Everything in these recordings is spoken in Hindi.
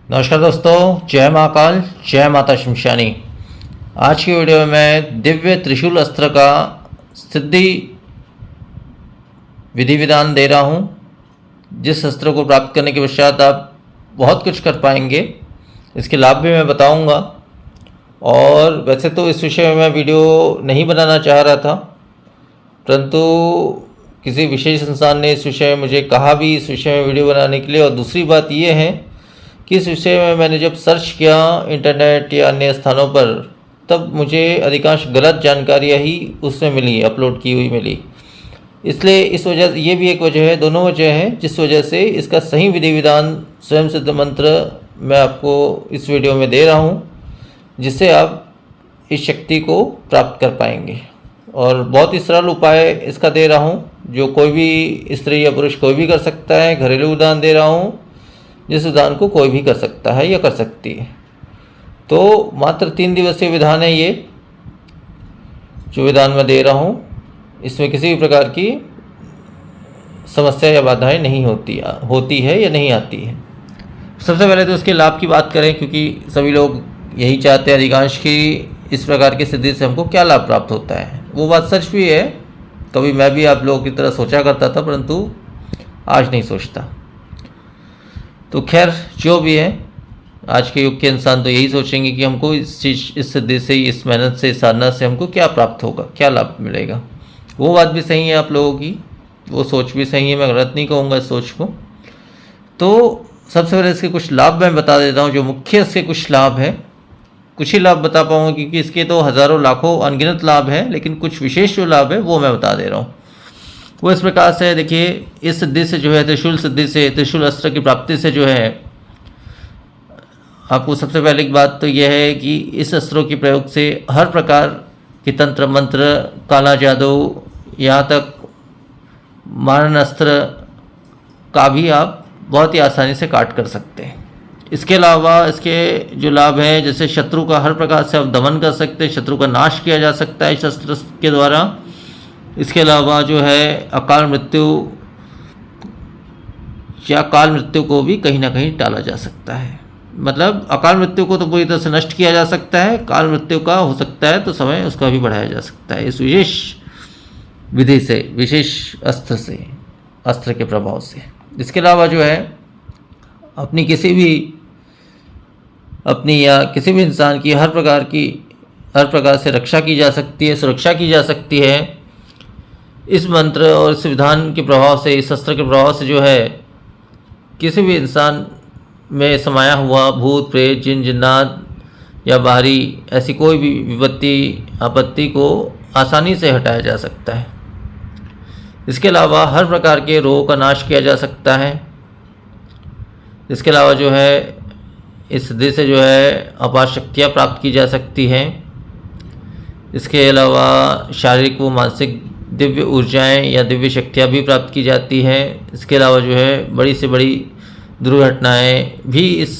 नमस्कार दोस्तों, जय महाकाल, जय माता शमशानी। आज की वीडियो में मैं दिव्य त्रिशूल अस्त्र का सिद्धि विधि विधान दे रहा हूँ, जिस अस्त्र को प्राप्त करने के पश्चात आप बहुत कुछ कर पाएंगे। इसके लाभ भी मैं बताऊंगा। और वैसे तो इस विषय में मैं वीडियो नहीं बनाना चाह रहा था, परंतु किसी विशेष इंसान ने इस विषय में मुझे कहा भी इस विषय में वीडियो बनाने के लिए। और दूसरी बात ये है कि इस विषय में मैंने जब सर्च किया इंटरनेट या अन्य स्थानों पर, तब मुझे अधिकांश गलत जानकारियाँ ही उसमें मिली, अपलोड की हुई मिली। इसलिए इस वजह ये भी एक वजह है, दोनों वजह हैं, जिस वजह से इसका सही विधि विधान स्वयं सिद्ध मंत्र मैं आपको इस वीडियो में दे रहा हूँ, जिससे आप इस शक्ति को प्राप्त कर पाएंगे। और बहुत ही सरल उपाय इसका दे रहा हूँ, जो कोई भी स्त्री या पुरुष कोई भी कर सकता है। घरेलू विधान दे रहा हूँ, जिस विधान को कोई भी कर सकता है या कर सकती है। तो मात्र 3 दिवसीय विधान है ये जो विधान मैं दे रहा हूँ। इसमें किसी भी प्रकार की समस्या या बाधाएं नहीं होती है या नहीं आती है। सबसे पहले तो इसके लाभ की बात करें, क्योंकि सभी लोग यही चाहते हैं अधिकांश की इस प्रकार की सिद्धि से हमको क्या लाभ प्राप्त होता है। वो बात सच भी है, कभी मैं भी आप लोगों की तरह सोचा करता था, परंतु आज नहीं सोचता। तो खैर, जो भी है, आज के युग के इंसान तो यही सोचेंगे कि हमको इस सिद्धि से, इस मेहनत से, इस साधना से हमको क्या प्राप्त होगा, क्या लाभ मिलेगा। वो बात भी सही है आप लोगों की, वो सोच भी सही है, मैं गलत नहीं कहूँगा इस सोच को। तो सबसे पहले इसके कुछ लाभ मैं बता देता हूँ, जो मुख्य इसके कुछ लाभ है। कुछ ही लाभ बता पाऊँगा, क्योंकि इसके तो हज़ारों लाखों अनगिनत लाभ हैं, लेकिन कुछ विशेष जो लाभ है वो मैं बता दे रहा हूँ। वो इस प्रकार से, देखिए, इस सिद्धि से जो है, त्रिशूल सिद्धि से, त्रिशूल अस्त्र की प्राप्ति से जो है, आपको सबसे पहले की बात तो यह है कि इस अस्त्रों के प्रयोग से हर प्रकार के तंत्र मंत्र, काला जादू, यहाँ तक मारण अस्त्र का भी आप बहुत ही आसानी से काट कर सकते हैं। इसके अलावा इसके जो लाभ हैं, जैसे शत्रु का हर प्रकार से आप दमन कर सकते हैं, शत्रु का नाश किया जा सकता है इस अस्त्र के द्वारा। इसके अलावा जो है अकाल मृत्यु या काल मृत्यु को भी कहीं ना कहीं टाला जा सकता है। मतलब अकाल मृत्यु को तो पूरी तरह से नष्ट किया जा सकता है, काल मृत्यु का हो सकता है तो समय उसका भी बढ़ाया जा सकता है इस विशेष विधि से, विशेष अस्त्र से, अस्त्र के प्रभाव से। इसके अलावा जो है अपनी या किसी भी इंसान की हर प्रकार से रक्षा की जा सकती है, सुरक्षा की जा सकती है इस मंत्र और इस विधान के प्रभाव से, इस अस्त्र के प्रभाव से। जो है किसी भी इंसान में समाया हुआ भूत प्रेत, जिन जिन्नात या बाहरी ऐसी कोई भी विपत्ति, आपत्ति को आसानी से हटाया जा सकता है। इसके अलावा हर प्रकार के रोग का नाश किया जा सकता है। इसके अलावा जो है इस सिद्धि से जो है अपार शक्तियाँ प्राप्त की जा सकती हैं। इसके अलावा शारीरिक व मानसिक दिव्य ऊर्जाएं या दिव्य शक्तियाँ भी प्राप्त की जाती हैं। इसके अलावा जो है बड़ी से बड़ी दुर्घटनाएं भी इस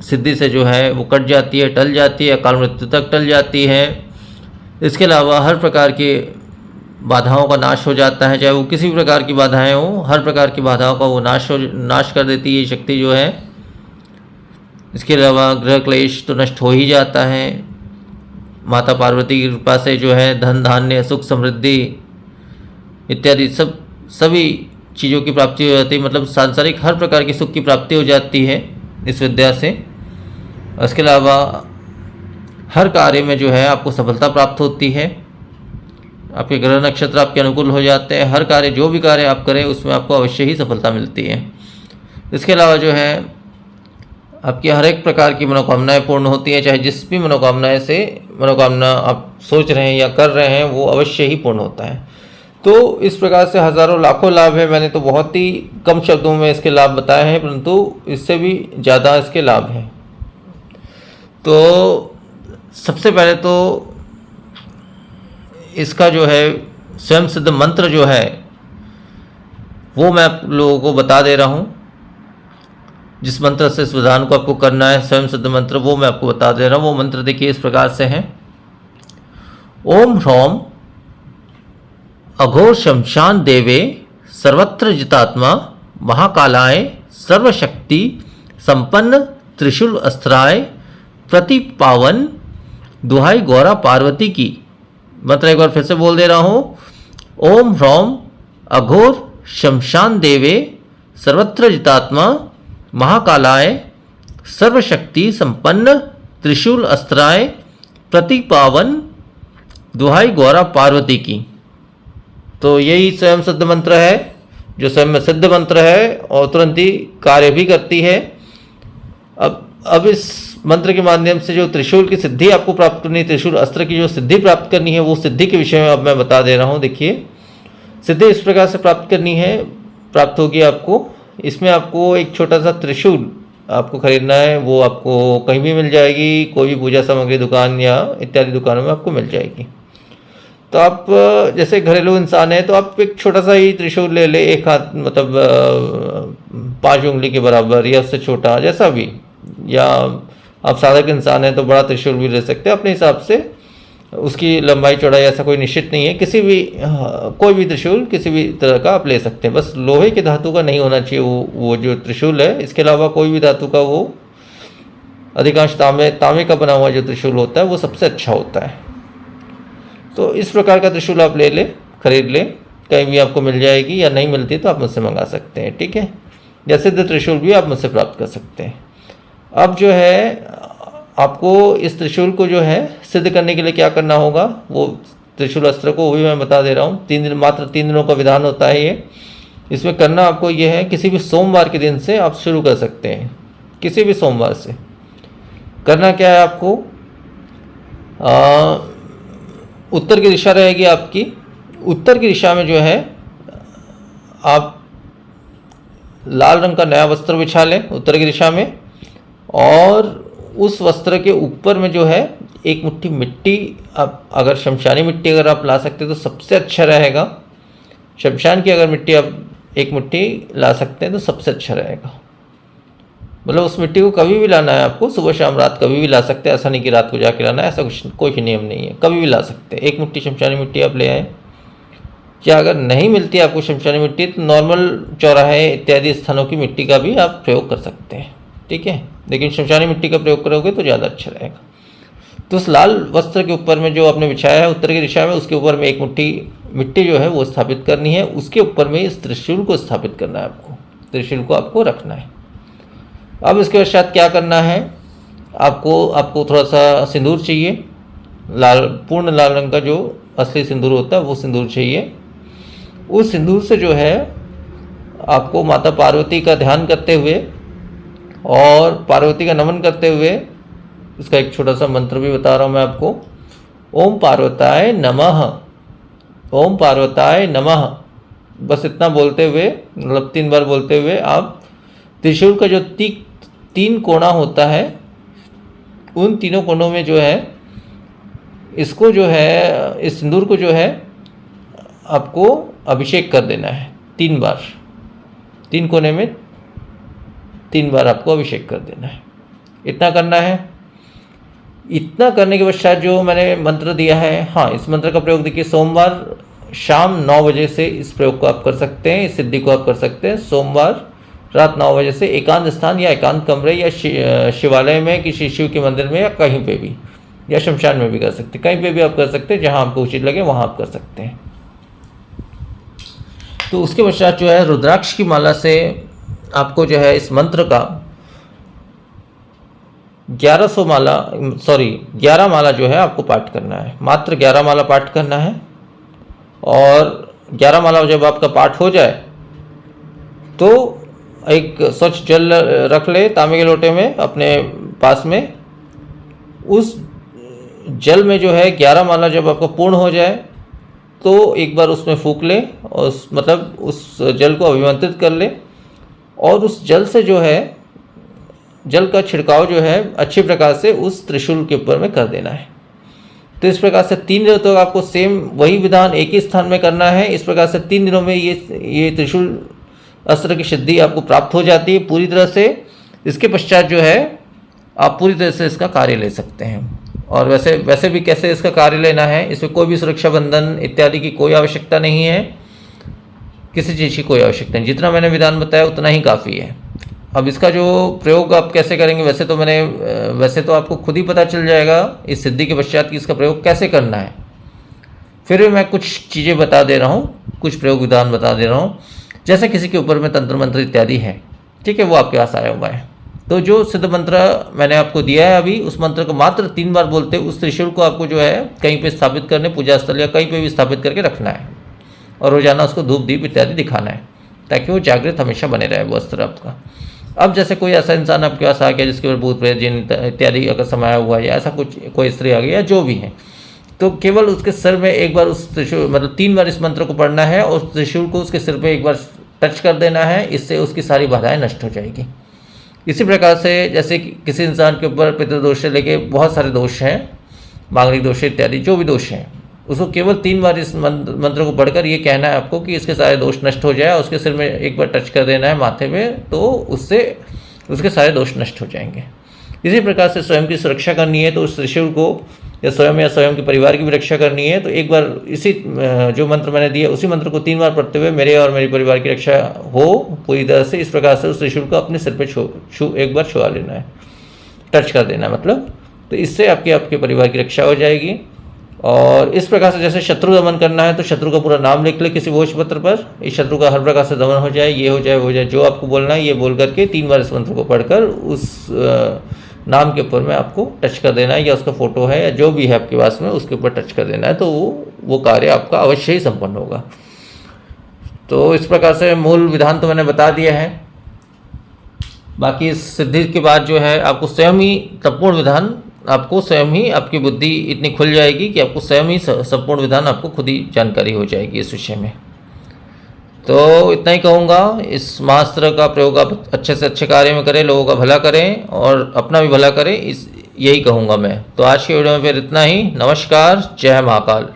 सिद्धि से जो है वो कट जाती है, टल जाती है, अकाल मृत्यु तक टल जाती है। इसके अलावा हर प्रकार के बाधाओं का नाश हो जाता है, चाहे वो किसी भी प्रकार की बाधाएं हो, हर प्रकार की बाधाओं का वो नाश कर देती है ये शक्ति जो है। इसके अलावा ग्रह क्लेश तो नष्ट हो ही जाता है। माता पार्वती की कृपा से जो है धन धान्य, सुख समृद्धि इत्यादि सभी चीज़ों की प्राप्ति हो जाती है। मतलब सांसारिक हर प्रकार की सुख की प्राप्ति हो जाती है इस विद्या से। इसके अलावा हर कार्य में जो है आपको सफलता प्राप्त होती है। आपके ग्रह नक्षत्र आपके अनुकूल हो जाते हैं। हर कार्य, जो भी कार्य आप करें, उसमें आपको अवश्य ही सफलता मिलती है। इसके अलावा जो है आपकी हर एक प्रकार की मनोकामनाएं पूर्ण होती हैं। चाहे जिस भी मनोकामना आप सोच रहे हैं या कर रहे हैं, वो अवश्य ही पूर्ण होता है। तो इस प्रकार से हज़ारों लाखों लाभ है। मैंने तो बहुत ही कम शब्दों में इसके लाभ बताए हैं, परंतु इससे भी ज़्यादा इसके लाभ हैं। तो सबसे पहले तो इसका जो है स्वयं सिद्ध मंत्र जो है वो मैं आप लोगों को बता दे रहा हूँ। जिस मंत्र से इस विधान को आपको करना है, स्वयं सिद्ध मंत्र, वो मैं आपको बता दे रहा हूँ। वो मंत्र देखिए इस प्रकार से है। ओम ह्रौम अघोर शमशान देवे सर्वत्र जितात्मा महाकालाय सर्वशक्ति संपन्न त्रिशूल अस्त्राय प्रति पावन दुहाई गौरा पार्वती की। मंत्र एक बार फिर से बोल दे रहा हूँ। ओम ह्रौम अघोर शमशान देवे सर्वत्र जितात्मा महाकालाय सर्वशक्ति संपन्न त्रिशूल अस्त्राय प्रति पावन दुहाई गौरा पार्वती की। तो यही स्वयं सिद्ध मंत्र है, जो स्वयं में सिद्ध मंत्र है और तुरंत ही कार्य भी करती है। अब इस मंत्र के माध्यम से जो त्रिशूल की सिद्धि आपको प्राप्त करनी है, त्रिशूल अस्त्र की जो सिद्धि प्राप्त करनी है, वो सिद्धि के विषय में अब मैं बता दे रहा हूँ। देखिए, सिद्धि इस प्रकार से प्राप्त करनी है, प्राप्त होगी आपको। इसमें आपको एक छोटा सा त्रिशूल आपको खरीदना है, वो आपको कहीं भी मिल जाएगी, कोई भी पूजा सामग्री दुकान या इत्यादि दुकानों में आपको मिल जाएगी। तो आप जैसे घरेलू इंसान है तो आप एक छोटा सा ही त्रिशूल ले ले, एक हाथ मतलब 5 उंगली के बराबर या उससे छोटा, जैसा भी, या आप साधारण इंसान हैं तो बड़ा त्रिशूल भी ले सकते हैं अपने हिसाब से। उसकी लंबाई चौड़ाई ऐसा कोई निश्चित नहीं है, किसी भी कोई भी त्रिशूल किसी भी तरह का आप ले सकते हैं। बस लोहे के धातु का नहीं होना चाहिए वो जो त्रिशूल है। इसके अलावा कोई भी धातु का, वो अधिकांश तांबे का बना हुआ जो त्रिशूल होता है वो सबसे अच्छा होता है। तो इस प्रकार का त्रिशूल आप ले ले, खरीद ले, कहीं भी आपको मिल जाएगी, या नहीं मिलती तो आप मुझसे मंगा सकते हैं, ठीक है। या सिद्ध त्रिशूल भी आप मुझसे प्राप्त कर सकते हैं। अब जो है आपको इस त्रिशूल को जो है सिद्ध करने के लिए क्या करना होगा, वो त्रिशूल अस्त्र को वो भी मैं बता दे रहा हूँ। 3 दिन, मात्र 3 दिनों का विधान होता है ये। इसमें करना आपको ये है, किसी भी सोमवार के दिन से आप शुरू कर सकते हैं, किसी भी सोमवार से। करना क्या है आपको, उत्तर की दिशा रहेगी आपकी। उत्तर की दिशा में जो है आप लाल रंग का नया वस्त्र बिछा लें उत्तर की दिशा में, और उस वस्त्र के ऊपर में जो है एक मुट्ठी मिट्टी, आप अगर शमशानी मिट्टी अगर आप ला सकते तो सबसे अच्छा रहेगा। शमशान की अगर मिट्टी आप एक मुट्ठी ला सकते हैं तो सबसे अच्छा रहेगा। मतलब उस मिट्टी को कभी भी लाना है आपको, सुबह शाम रात कभी भी ला सकते हैं, ऐसा नहीं कि रात को जाके लाना है, ऐसा कोई नियम नहीं है, कभी भी ला सकते हैं। एक मुट्ठी शमशानी मिट्टी आप ले आए, या अगर नहीं मिलती आपको शमशानी मिट्टी तो नॉर्मल चौराहे इत्यादि स्थानों की मिट्टी का भी आप प्रयोग कर सकते हैं, ठीक है। लेकिन शमशानी मिट्टी का प्रयोग करोगे तो ज़्यादा अच्छा रहेगा। तो उस लाल वस्त्र के ऊपर में जो आपने बिछाया है उत्तर की दिशा में, उसके ऊपर में एक मुट्ठी मिट्टी जो है वो स्थापित करनी है। उसके ऊपर में इस त्रिशूल को स्थापित करना है आपको, त्रिशूल को आपको रखना है। अब इसके पश्चात क्या करना है, आपको थोड़ा सा सिंदूर चाहिए, पूर्ण लाल रंग का जो असली सिंदूर होता है वो सिंदूर चाहिए। उस सिंदूर से जो है आपको माता पार्वती का ध्यान करते हुए और पार्वती का नमन करते हुए, इसका एक छोटा सा मंत्र भी बता रहा हूँ मैं आपको। ओम पार्वताय नमः, ओम पार्वताय नमः, बस इतना बोलते हुए, मतलब 3 बार बोलते हुए आप त्रिशूल का जो 3 कोना होता है, उन तीनों कोनों में जो है इसको जो है, इस सिंदूर को जो है आपको अभिषेक कर देना है 3 बार। 3 कोने में 3 बार आपको अभिषेक कर देना है। इतना करना है। इतना करने के पश्चात जो मैंने मंत्र दिया है, हाँ, इस मंत्र का प्रयोग देखिए सोमवार शाम 9 बजे से इस प्रयोग को आप कर सकते हैं, इस सिद्धि को आप कर सकते हैं। सोमवार रात 9 बजे से एकांत स्थान या एकांत कमरे या शिवालय में, किसी शिव के मंदिर में, या कहीं पे भी, या शमशान में भी कर सकते हैं, कहीं पे भी आप कर सकते हैं, जहाँ आपको उचित लगे वहाँ आप कर सकते हैं। तो उसके पश्चात जो है रुद्राक्ष की माला से आपको जो है इस मंत्र का 11 माला जो है आपको पाठ करना है। मात्र 11 माला पाठ करना है। और 11 माला जब आपका पाठ हो जाए तो एक स्वच्छ जल रख ले तांबे के लोटे में अपने पास में। उस जल में जो है 11 माला जब आपका पूर्ण हो जाए तो एक बार उसमें फूंक ले, और उस जल को अभिमंत्रित कर ले, और उस जल से जो है, जल का छिड़काव जो है अच्छी प्रकार से उस त्रिशूल के ऊपर में कर देना है। तो इस प्रकार से 3 दिनों तक आपको सेम वही विधान एक ही स्थान में करना है। इस प्रकार से 3 दिनों में ये त्रिशूल अस्त्र की सिद्धि आपको प्राप्त हो जाती है पूरी तरह से। इसके पश्चात जो है आप पूरी तरह से इसका कार्य ले सकते हैं। और वैसे भी कैसे इसका कार्य लेना है, इसमें कोई भी सुरक्षा बंधन इत्यादि की कोई आवश्यकता नहीं है, किसी चीज़ की कोई आवश्यकता नहीं। जितना मैंने विधान बताया उतना ही काफ़ी है। अब इसका जो प्रयोग आप कैसे करेंगे, वैसे तो आपको खुद ही पता चल जाएगा इस सिद्धि के पश्चात कि इसका प्रयोग कैसे करना है। फिर मैं कुछ चीज़ें बता दे रहा हूँ, कुछ प्रयोग विधान बता दे रहा हूँ। जैसे किसी के ऊपर में तंत्र मंत्र इत्यादि है, ठीक है, वो आपके पास आया हुआ है, तो जो सिद्ध मंत्र मैंने आपको दिया है अभी, उस मंत्र को मात्र 3 बार बोलते उस त्रिशूल को आपको जो है कहीं पे स्थापित करने, पूजा स्थल या कहीं पे भी स्थापित करके रखना है और रोजाना उसको धूप दीप इत्यादि दिखाना है, ताकि वो जागृत हमेशा बने रहे वो अस्त्र आपका। अब जैसे कोई ऐसा इंसान आपके पास आ गया जिसके ऊपर भूत प्रेत जिन इत्यादि अगर समाया हुआ है या ऐसा कुछ कोई स्त्री आ गई या जो भी है, तो केवल उसके सिर में एक बार उस त्रिशूल मतलब 3 बार इस मंत्र को पढ़ना है और उस त्रिशूल को उसके सिर पे एक बार टच कर देना है। इससे उसकी सारी बाधाएं नष्ट हो जाएगी। इसी प्रकार से जैसे किसी इंसान के ऊपर पितृदोष से लेके बहुत सारे दोष हैं, मांगलिक दोष इत्यादि जो भी दोष हैं, उसको केवल 3 बार इस मंत्र को पढ़कर ये कहना है आपको कि इसके सारे दोष नष्ट हो जाए, उसके सिर में एक बार टच कर देना है माथे पे, तो उससे उसके सारे दोष नष्ट हो जाएंगे। इसी प्रकार से स्वयं की सुरक्षा करनी है तो उस त्रिशूल को या स्वयं के परिवार की भी रक्षा करनी है, तो एक बार इसी जो मंत्र मैंने दिया उसी मंत्र को 3 बार पढ़ते हुए मेरे और मेरे परिवार की रक्षा हो पूरी तरह से, इस प्रकार से उस त्रिशूल को अपने सिर पे एक बार छुआ लेना है, टच कर देना है मतलब, तो इससे आपके परिवार की रक्षा हो जाएगी। और इस प्रकार से जैसे शत्रु दमन करना है तो शत्रु का पूरा नाम लिख ले किसी भोज पत्र पर, इस शत्रु का हर प्रकार से दमन हो जाए, ये हो जाए वो हो जाए, जो आपको बोलना है ये बोल करके 3 बार इस मंत्र को पढ़कर उस नाम के ऊपर में आपको टच कर देना है, या उसका फोटो है या जो भी है आपके पास में उसके ऊपर टच कर देना है, तो वो कार्य आपका अवश्य ही संपन्न होगा। तो इस प्रकार से मूल विधान तो मैंने बता दिया है। बाकी इस सिद्धि के बाद जो है आपको स्वयं ही संपूर्ण विधान, आपको स्वयं ही आपकी बुद्धि इतनी खुल जाएगी कि आपको स्वयं ही संपूर्ण विधान आपको खुद ही जानकारी हो जाएगी इस विषय में। तो इतना ही कहूँगा, इस महास्त्र का प्रयोग आप अच्छे से अच्छे कार्य में करें, लोगों का भला करें और अपना भी भला करें, यही कहूँगा मैं। तो आज की वीडियो में फिर इतना ही। नमस्कार, जय महाकाल।